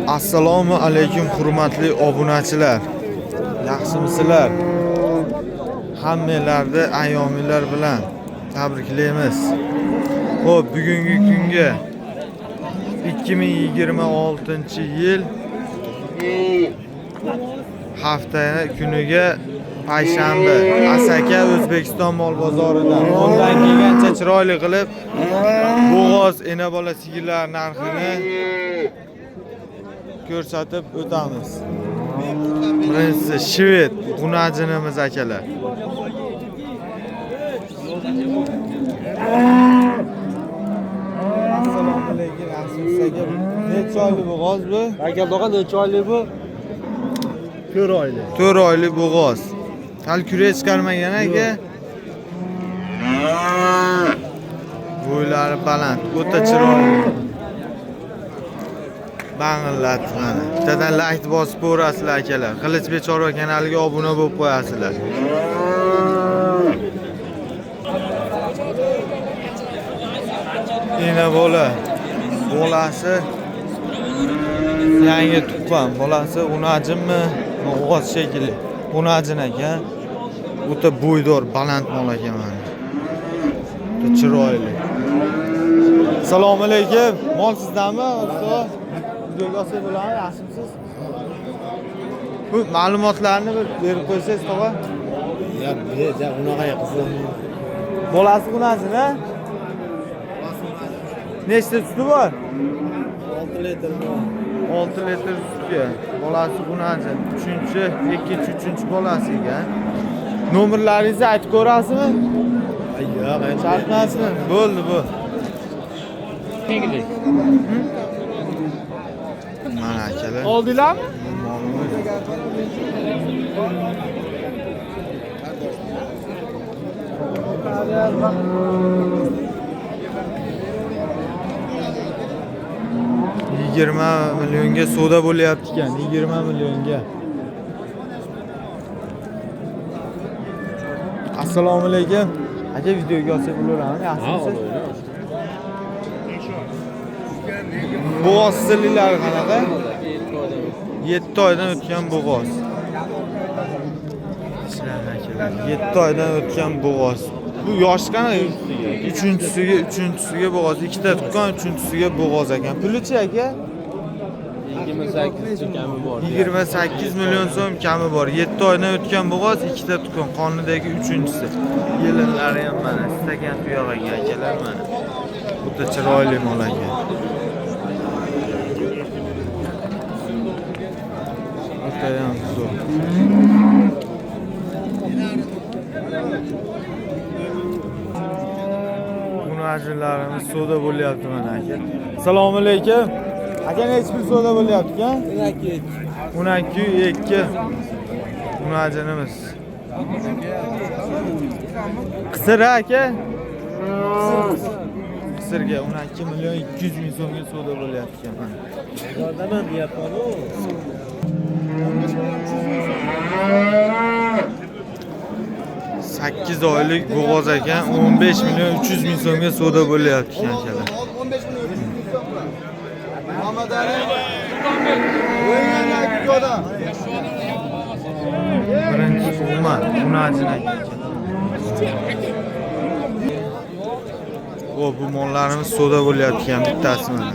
Assalomu alaykum hurmatli obunachilar. Yaxshimisizlar? Hammalarni ayyominlar bilan tabriklaymiz. Xo'p, bugungi kunga 2026-yil hafta kuniga payshanba Asaka O'zbekiston mol bozoridan qo'ldan kelgancha chiroyli qilib bo'g'oz ena bola sigirlar narxini ko'rsatib o'tamiz. Birinchisi Shved bunajinimiz akalar. Assalomu alaykum. Necha oylik bo'g'oz bu? Aka tog'a necha oylik bu? 4 oylik. 4 oylik bo'g'oz. Hali kurga chiqarmagan aka. Bo'ylari baland, o'ta chiroyli. Bang'illat mana. Bittadan like bosib ko'rasizlar akalar. Qilichbek Chorva kanaliga obuna bo'lib qo'yasizlar. Ena bola. Bolasi yangi tuqqan. Bolasi unajinmi? O'g'oz shekilli. Unajin ekan. O'ta bo'ydor, baland mol ekan mana. Chiroyli. Assalomu alaykum. Mol sizdanmi? Videoga olsa bo'ladimi? Yaxshimisiz? Bu ma'lumotlarni berib qo'ysangiz, tog'a. Ya, unaqa qizim. Bolasi unajin-a? Nechta suti bor? 6 litr bor. 6 litr sutga. Bolasi unajin. 3-chi bolasi ekan. Nomerlaringizni aytib ko'rasizmi? Yo'q, Shartmasmi? Bo'ldi bu. Mana akalar. Oldinglarmi? $20 millionga savdo bo'lyapti ekan. 20 millionga. Assalomu alaykum. Aka videoga olsa bo'ladimi? Yaxshimisiz? Bo'g'oz silliklari qanaqa? 7 oydan o'tgan bo'g'oz. 7 oydan o'tgan bo'g'oz. Bu yosh qanaqa? 3-chisiga bo'g'oz, ikkita tuqqan, 3-chisiga bo'g'oz ekan. Pulichi aka? 28 kami bor. 28 million so'm kami bor. 7 oydan o'tgan bo'g'oz, ikkita tuqqan, qonidagi 3-chisi. Yelinlari ham mana, stakan tuyoq ekan akalar mana. O'ta chiroyli mol ekan. O'tayam zo'r. Bunajinlarimiz savdo bo'lyapti mana aka. Assalomu alaykum. Aka necha pul savdo bo'lyapti ekan? 12.2. Bunajinimiz. Qisir aka? Qisirga 12 million 200 ming so'mga savdo bo'lyapti ekan mana. Yordamam deyapman-ku. 8 oylik bo'g'oz ekan, 15 million 300 ming so'mga savdo bo'lyapti ekan akalar. 15 million 300 ming so'm. Muhammad Ali. O'yinga ko'da. Birinchi Umar, bunajin ekan. Bu mollarimiz savdo bo'lyapti ekan bittasi mana.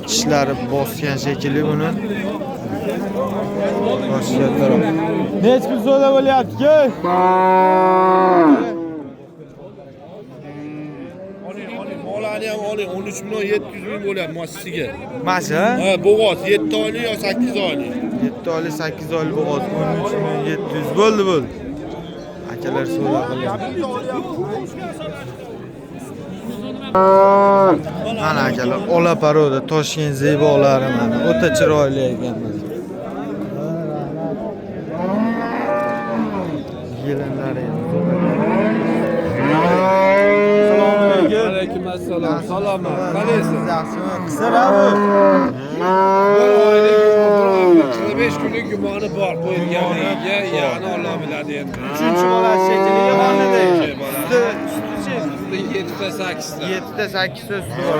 Tishlari bosgan shekilli buni. Boshqa taraf. Necha pul savdo bo'lyapti-ku? Molani ham oling, 13 million 700 ming bo'lyapti moshisiga. Masha? Ha, bo'g'oz 7 oylik yo 8 oylik. 7 oylik, 8 oylik bo'g'oz 13 million 700 bo'ldi. Akalar savdo qilyapti. Mana akalar, ola paroda Toshkent zebolari mana. O'ta chiroyli ekan. Yelinlari ham zo'r. Assalomu alaykum. Alaykum assalom. Salomlar. Qalaysiz? Yaxshimi? Qisir bu. 5 kunlik gumoni bor qo'yilganiga, ya'ni Alloh biladi endi. 3-bola shekliga qanday? 7 ta 8 ta. 7 ta 8 ta suti bor.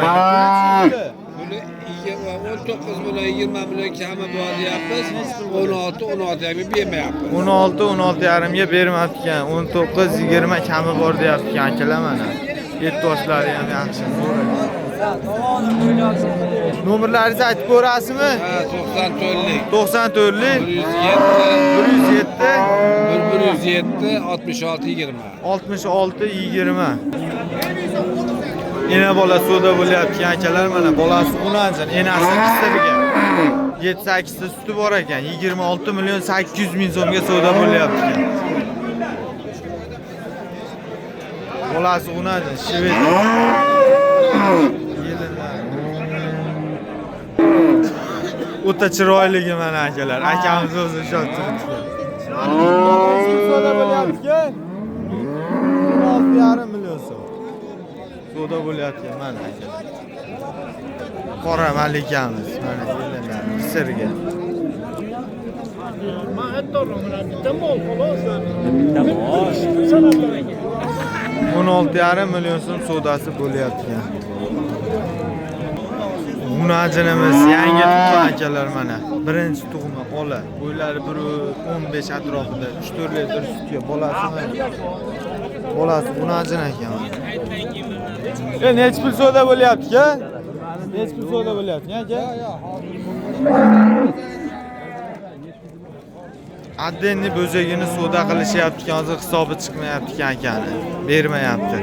Buni 20 19 milyon 20 milyon kami bor deyapmiz. 16 yarim bermayapmiz. 16 yarimga bermayapti. 19 20 kami bor deyapti akalar mana. Et toshlari ham yaxshi. Nomerlaringizni aytib ko'rasizmi? Ha 94lik 94lik 107 66 20. 66 20. Ena bola suvda bo'lyapti akalar mana. Bolasi unanjan, enasi qistirga. 7-8 ta suti bor ekan. 26 million 800 ming so'mga savdo bo'lyapti ekan. Bolasi unanjan, shved. O'ta chiroyligi mana akalar. Akamiz o'zi shod turibdi. Savdo bo'lyapti. 16,5 million so'm. Savdo bo'lyapti mana akalar. Qora malikamiz mana kelinlar sirga. Ma aytdim mana bitta mol xolos. 16,5 million so'm savdosi bo'lyapti. Munajinimiz yangi tuqqan akalar mana. Birinchi tug'ma ola. Bo'ylari 1.15 atrofida 3-4 litr sutga bolasi munajin ekan. Necha pul savdo bo'lyapti-ku? Necha pul savdo bo'lyapti aka? Addenni bo'zagini savdo qilishyapti, hozir hisobi chiqmayapti akani. Bermayapti.